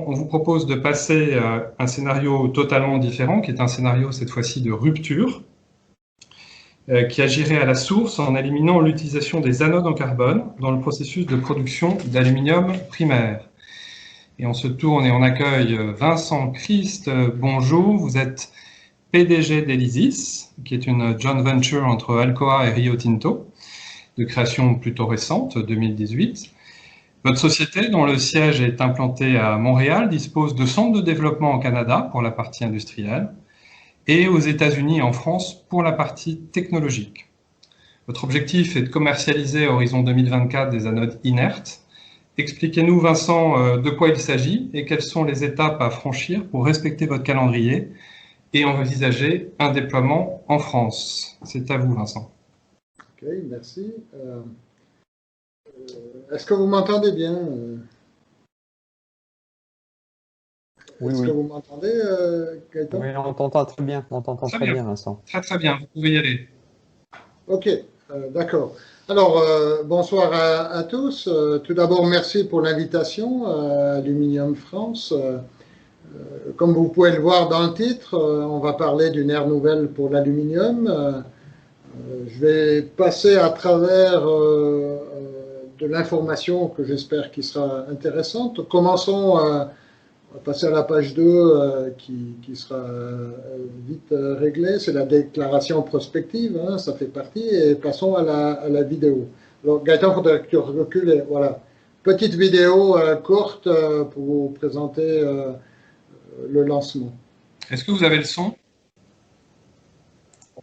on vous propose de passer à un scénario totalement différent, qui est un scénario cette fois-ci de rupture, qui agirait à la source en éliminant l'utilisation des anodes en carbone dans le processus de production d'aluminium primaire. Et on se tourne et on accueille Vincent Christ. Bonjour, vous êtes PDG d'Elysis, qui est une joint venture entre Alcoa et Rio Tinto, de création plutôt récente, 2018. Votre société, dont le siège est implanté à Montréal, dispose de centres de développement au Canada pour la partie industrielle et aux États-Unis et en France pour la partie technologique. Votre objectif est de commercialiser à horizon 2024 des anodes inertes. Expliquez-nous, Vincent, de quoi il s'agit et quelles sont les étapes à franchir pour respecter votre calendrier et envisager un déploiement en France. C'est à vous, Vincent. Ok, merci. Est-ce que vous m'entendez bien? Est-ce que vous m'entendez, Gaëtan? Oui, on t'entend très bien. On t'entend très bien, Vincent. Très très bien, vous pouvez y aller. Ok, d'accord. Alors, bonsoir à tous. Tout d'abord, merci pour l'invitation à Aluminium France. Comme vous pouvez le voir dans le titre, on va parler d'une ère nouvelle pour l'aluminium. Je vais passer à travers de l'information que j'espère qui sera intéressante. Commençons, on va passer à la page 2 qui sera vite réglée. C'est la déclaration prospective, hein, ça fait partie. Et passons à la vidéo. Alors, Gaëtan, il faudrait que tu recules. Voilà. Petite vidéo courte pour vous présenter le lancement. Est-ce que vous avez le son?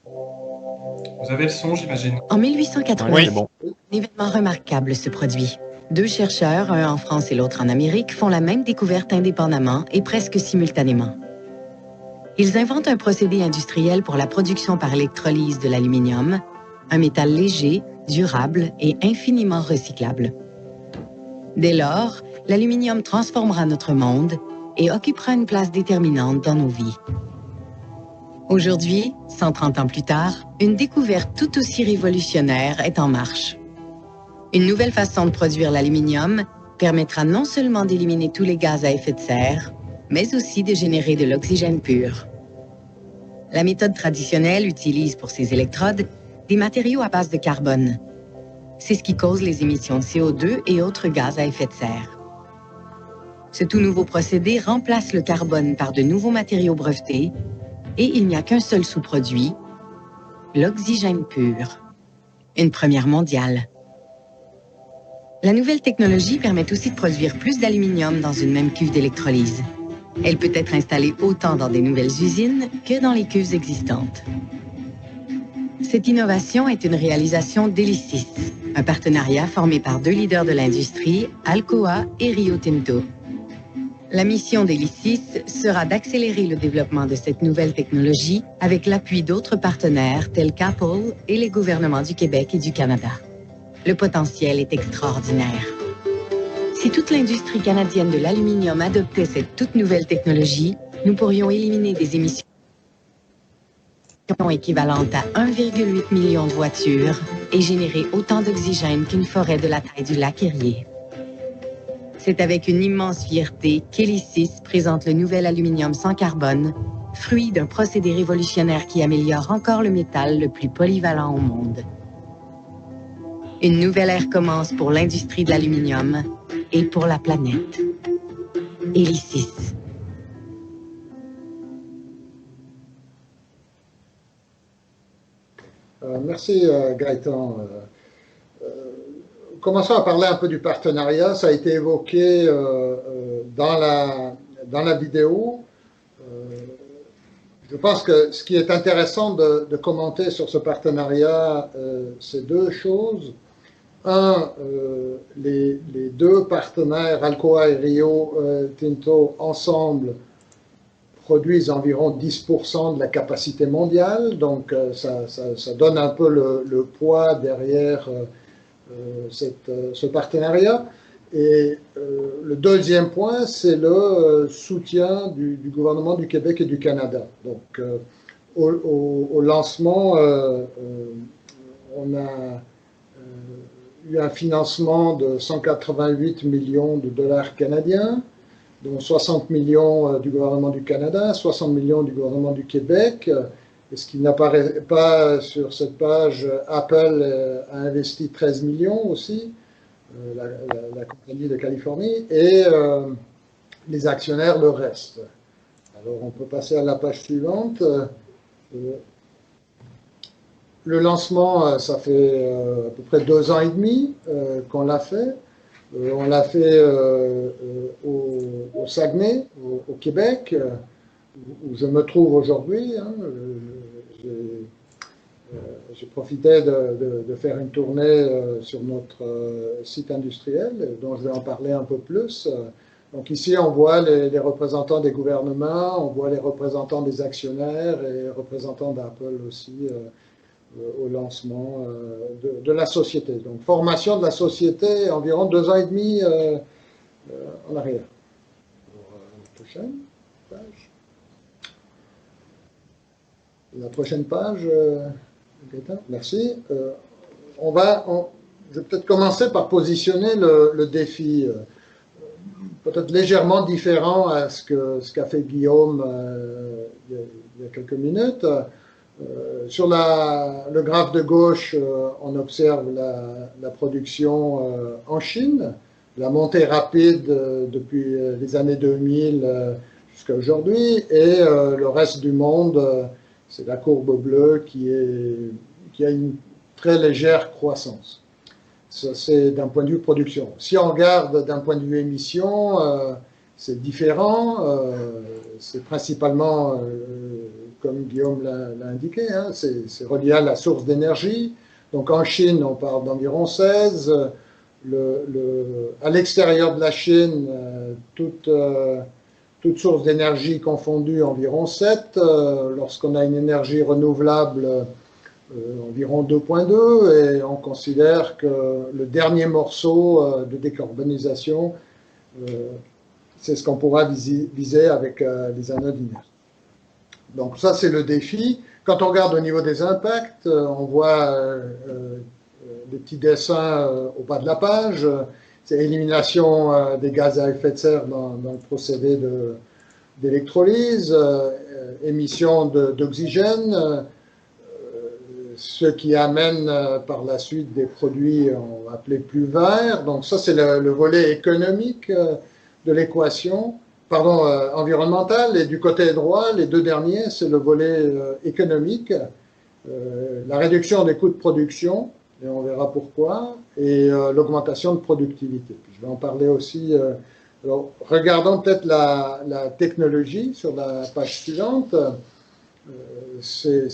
Vous avez le son, j'imagine. En 1880, Oui, bon. un événement remarquable se produit. Deux chercheurs, un en France et l'autre en Amérique, font la même découverte indépendamment et presque simultanément. Ils inventent un procédé industriel pour la production par électrolyse de l'aluminium, un métal léger, durable et infiniment recyclable. Dès lors, l'aluminium transformera notre monde et occupera une place déterminante dans nos vies. Aujourd'hui, 130 ans plus tard, une découverte tout aussi révolutionnaire est en marche. Une nouvelle façon de produire l'aluminium permettra non seulement d'éliminer tous les gaz à effet de serre, mais aussi de générer de l'oxygène pur. La méthode traditionnelle utilise pour ces électrodes des matériaux à base de carbone. C'est ce qui cause les émissions de CO2 et autres gaz à effet de serre. Ce tout nouveau procédé remplace le carbone par de nouveaux matériaux brevetés et il n'y a qu'un seul sous-produit, l'oxygène pur. Une première mondiale. La nouvelle technologie permet aussi de produire plus d'aluminium dans une même cuve d'électrolyse. Elle peut être installée autant dans des nouvelles usines que dans les cuves existantes. Cette innovation est une réalisation d'Elysis, un partenariat formé par deux leaders de l'industrie, Alcoa et Rio Tinto. La mission d'Elysis sera d'accélérer le développement de cette nouvelle technologie avec l'appui d'autres partenaires tels qu'Apple et les gouvernements du Québec et du Canada. Le potentiel est extraordinaire. Si toute l'industrie canadienne de l'aluminium adoptait cette toute nouvelle technologie, nous pourrions éliminer des émissions équivalentes à 1,8 million de voitures et générer autant d'oxygène qu'une forêt de la taille du lac Erie. C'est avec une immense fierté qu'Elysis présente le nouvel aluminium sans carbone, fruit d'un procédé révolutionnaire qui améliore encore le métal le plus polyvalent au monde. Une nouvelle ère commence pour l'industrie de l'aluminium et pour la planète. Elysis. Merci Gaëtan. Commençons à parler un peu du partenariat. Ça a été évoqué dans la vidéo. Je pense que ce qui est intéressant de commenter sur ce partenariat, c'est deux choses. Un, les deux partenaires, Alcoa et Rio Tinto, ensemble, produisent environ 10% de la capacité mondiale. Donc, ça donne un peu le poids derrière ce partenariat. Et le deuxième point, c'est le soutien du gouvernement du Québec et du Canada. Donc, au lancement, on a eu un financement de 188 millions de dollars canadiens. dont 60 millions du gouvernement du Canada, 60 millions du gouvernement du Québec. Et ce qui n'apparaît pas sur cette page, Apple a investi 13 millions aussi, la compagnie de Californie, et les actionnaires le reste. Alors on peut passer à la page suivante. Le lancement, ça fait à peu près 2 ans et demi qu'on l'a fait. On l'a fait au Saguenay, au Québec, où je me trouve aujourd'hui. Hein. J'ai profité de faire une tournée sur notre site industriel, dont je vais en parler un peu plus. Donc ici, on voit les représentants des gouvernements, on voit les représentants des actionnaires et les représentants d'Apple aussi au lancement de la société. Donc formation de la société environ 2 ans et demi en arrière. La prochaine page. La prochaine page, merci. Je vais peut-être commencer par positionner le défi, peut-être légèrement différent à ce qu'a fait Guillaume il y a quelques minutes. Sur le graphe de gauche, on observe la production en Chine, la montée rapide depuis les années 2000 jusqu'à aujourd'hui, et le reste du monde, c'est la courbe bleue qui a une très légère croissance. Ça, c'est d'un point de vue production. Si on regarde d'un point de vue émission, c'est différent. C'est principalement, comme Guillaume l'a indiqué, hein, c'est relié à la source d'énergie. Donc en Chine, on parle d'environ 16. À l'extérieur de la Chine, toute source d'énergie confondue, environ 7. Lorsqu'on a une énergie renouvelable, environ 2,2. Et on considère que le dernier morceau de décarbonisation, c'est ce qu'on pourra viser avec les anodes inertes. Donc ça, c'est le défi. Quand on regarde au niveau des impacts, on voit des petits dessins au bas de la page. C'est élimination des gaz à effet de serre dans le procédé d'électrolyse, émission d'oxygène, ce qui amène par la suite des produits, on va appeler plus verts. Donc ça, c'est le volet économique de l'équation, environnemental. Et du côté droit, les deux derniers, c'est le volet économique, la réduction des coûts de production, et on verra pourquoi, et l'augmentation de productivité. Je vais en parler aussi. Alors, regardons peut-être la technologie sur la page suivante. C'est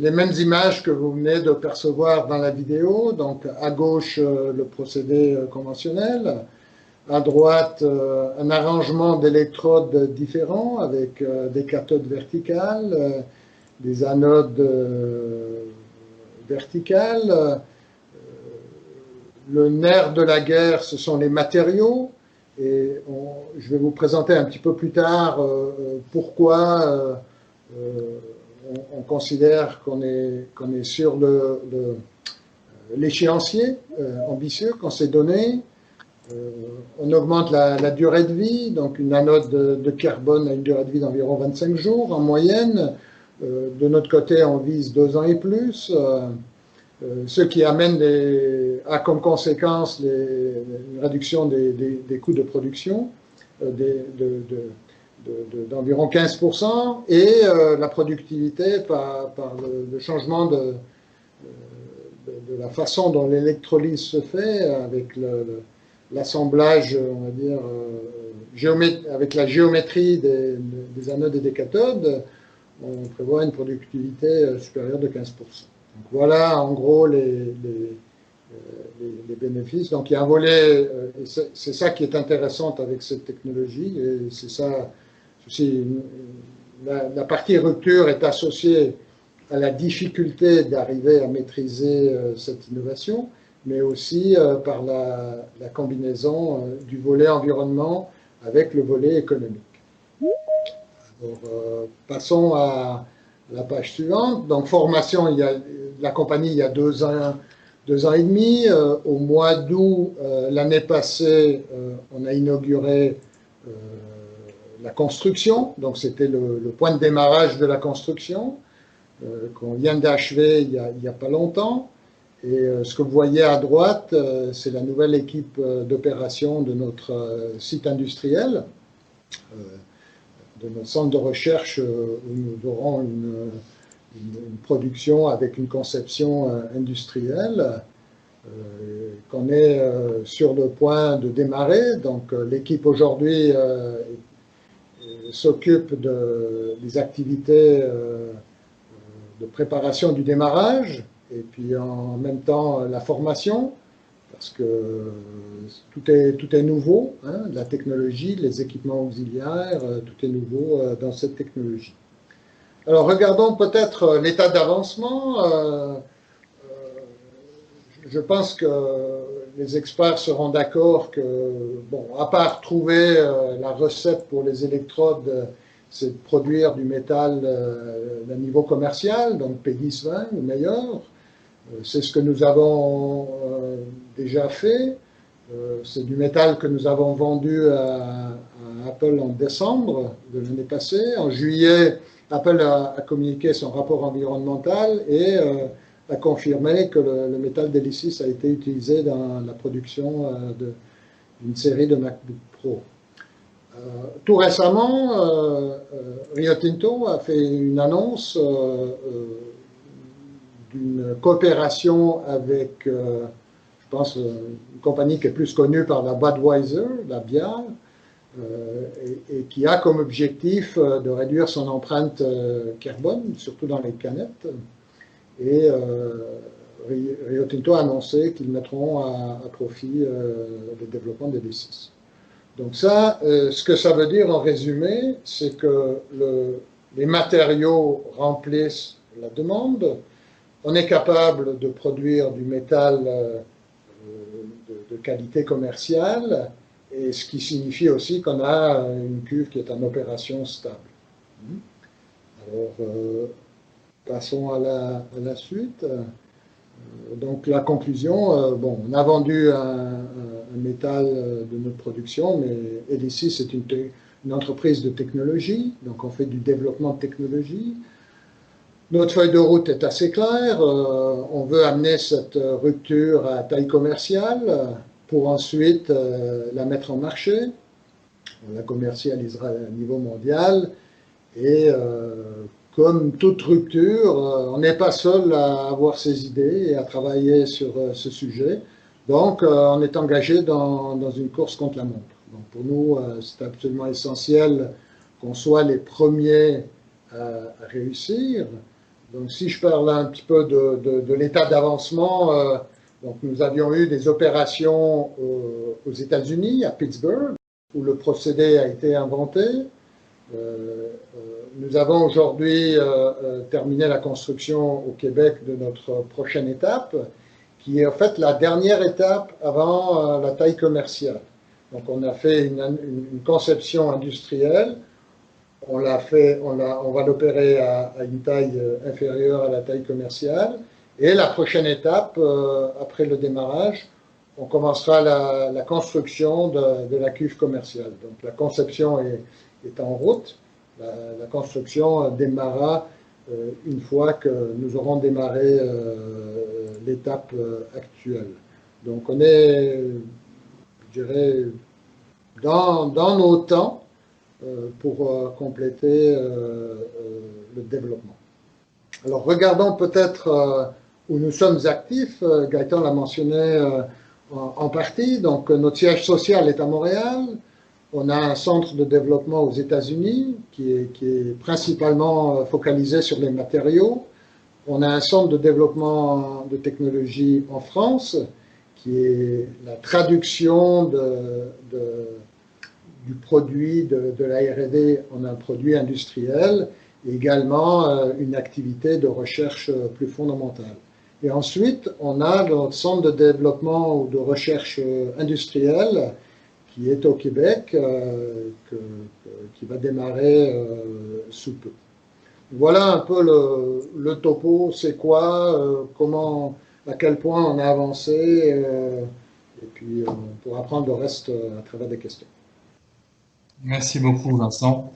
les mêmes images que vous venez de percevoir dans la vidéo. Donc, à gauche, le procédé conventionnel. À droite, un arrangement d'électrodes différents avec des cathodes verticales, des anodes verticales. Le nerf de la guerre, ce sont les matériaux. Et je vais vous présenter un petit peu plus tard pourquoi on considère qu'on est sur l'échéancier ambitieux qu'on s'est donné. On augmente la durée de vie, donc une anode de carbone a une durée de vie d'environ 25 jours en moyenne. De notre côté, on vise 2 ans et plus, ce qui amène a comme conséquence une réduction des coûts de production d'environ 15% et la productivité par le changement de la façon dont l'électrolyse se fait avec l'assemblage, on va dire, avec la géométrie des anodes et des cathodes, on prévoit une productivité supérieure de 15%. Donc voilà en gros les bénéfices. Donc il y a un volet, c'est ça qui est intéressant avec cette technologie, et c'est ça aussi, la partie rupture est associée à la difficulté d'arriver à maîtriser cette innovation, mais aussi par la combinaison du volet environnement avec le volet économique. Alors, passons à la page suivante. Donc, formation, la compagnie, il y a 2 ans et demi. Au mois d'août l'année passée, on a inauguré la construction, donc c'était le point de démarrage de la construction, qu'on vient d'achever il n'y a pas longtemps. Et ce que vous voyez à droite, c'est la nouvelle équipe d'opération de notre site industriel, de notre centre de recherche où nous aurons une production avec une conception industrielle qu'on est sur le point de démarrer. Donc l'équipe aujourd'hui s'occupe des activités de préparation du démarrage et puis en même temps la formation, parce que tout est nouveau, hein, la technologie, les équipements auxiliaires, tout est nouveau dans cette technologie. Alors regardons peut-être l'état d'avancement. Je pense que les experts seront d'accord que, bon, à part trouver la recette pour les électrodes, c'est de produire du métal d'un niveau commercial, donc P10-20 ou meilleur. C'est ce que nous avons déjà fait. C'est du métal que nous avons vendu à Apple en décembre de l'année passée. En juillet, Apple a communiqué son rapport environnemental et a confirmé que le métal d'Elysis a été utilisé dans la production d'une série de MacBook Pro. Tout récemment, Rio Tinto a fait une annonce d'une coopération avec, je pense, une compagnie qui est plus connue par la Budweiser, la bière, et qui a comme objectif de réduire son empreinte carbone, surtout dans les canettes. Et Rio Tinto a annoncé qu'ils mettront à profit le développement des D6. Donc ça, ce que ça veut dire en résumé, c'est que les matériaux remplissent la demande. On est capable de produire du métal de qualité commerciale, et ce qui signifie aussi qu'on a une cuve qui est en opération stable. Alors, passons à la suite. Donc la conclusion, bon, on a vendu un métal de notre production, mais Elysis c'est une entreprise de technologie, donc on fait du développement de technologie. Notre feuille de route est assez claire, on veut amener cette rupture à taille commerciale pour ensuite la mettre en marché, on la commercialisera à niveau mondial et comme toute rupture, on n'est pas seul à avoir ces idées et à travailler sur ce sujet. Donc, on est engagé dans une course contre la montre. Donc, pour nous, c'est absolument essentiel qu'on soit les premiers à réussir. Donc, si je parle un petit peu de l'état d'avancement, donc nous avions eu des opérations aux États-Unis, à Pittsburgh, où le procédé a été inventé. Nous avons aujourd'hui terminé la construction au Québec de notre prochaine étape, qui est en fait la dernière étape avant la taille commerciale. Donc on a fait une conception industrielle, on va l'opérer à une taille inférieure à la taille commerciale, et la prochaine étape, après le démarrage, on commencera la construction de la cuve commerciale. Donc la conception est en route. La construction démarrera une fois que nous aurons démarré l'étape actuelle. Donc on est, je dirais, dans nos temps pour compléter le développement. Alors regardons peut-être où nous sommes actifs. Gaëtan l'a mentionné en partie. Donc notre siège social est à Montréal. On a un centre de développement aux États-Unis qui est principalement focalisé sur les matériaux. On a un centre de développement de technologie en France qui est la traduction du produit de la R&D en un produit industriel et également une activité de recherche plus fondamentale. Et ensuite, on a notre centre de développement ou de recherche industrielle qui est au Québec, qui va démarrer sous peu. Voilà un peu le topo, c'est quoi, comment, à quel point on a avancé, et puis on pourra prendre le reste à travers des questions. Merci beaucoup, Vincent.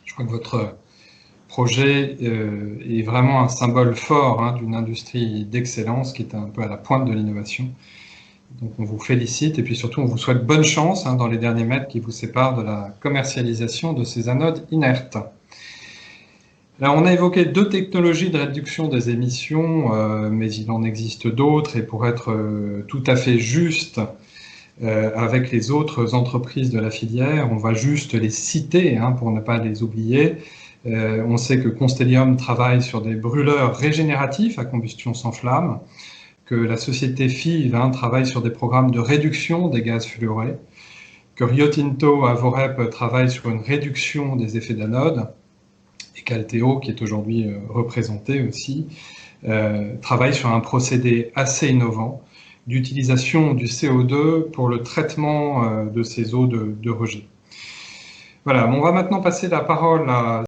Je crois que votre projet est vraiment un symbole fort d'une industrie d'excellence qui est un peu à la pointe de l'innovation. Donc on vous félicite et puis surtout on vous souhaite bonne chance dans les derniers mètres qui vous séparent de la commercialisation de ces anodes inertes. Là, on a évoqué 2 technologies de réduction des émissions, mais il en existe d'autres et pour être tout à fait juste avec les autres entreprises de la filière, on va juste les citer pour ne pas les oublier. On sait que Constellium travaille sur des brûleurs régénératifs à combustion sans flamme, que la société FIV travaille sur des programmes de réduction des gaz fluorés, que Rio Tinto à Vorep travaille sur une réduction des effets d'anode, et qu'Alteo, qui est aujourd'hui représenté aussi, travaille sur un procédé assez innovant d'utilisation du CO2 pour le traitement de ces eaux de rejet. Voilà, on va maintenant passer la parole à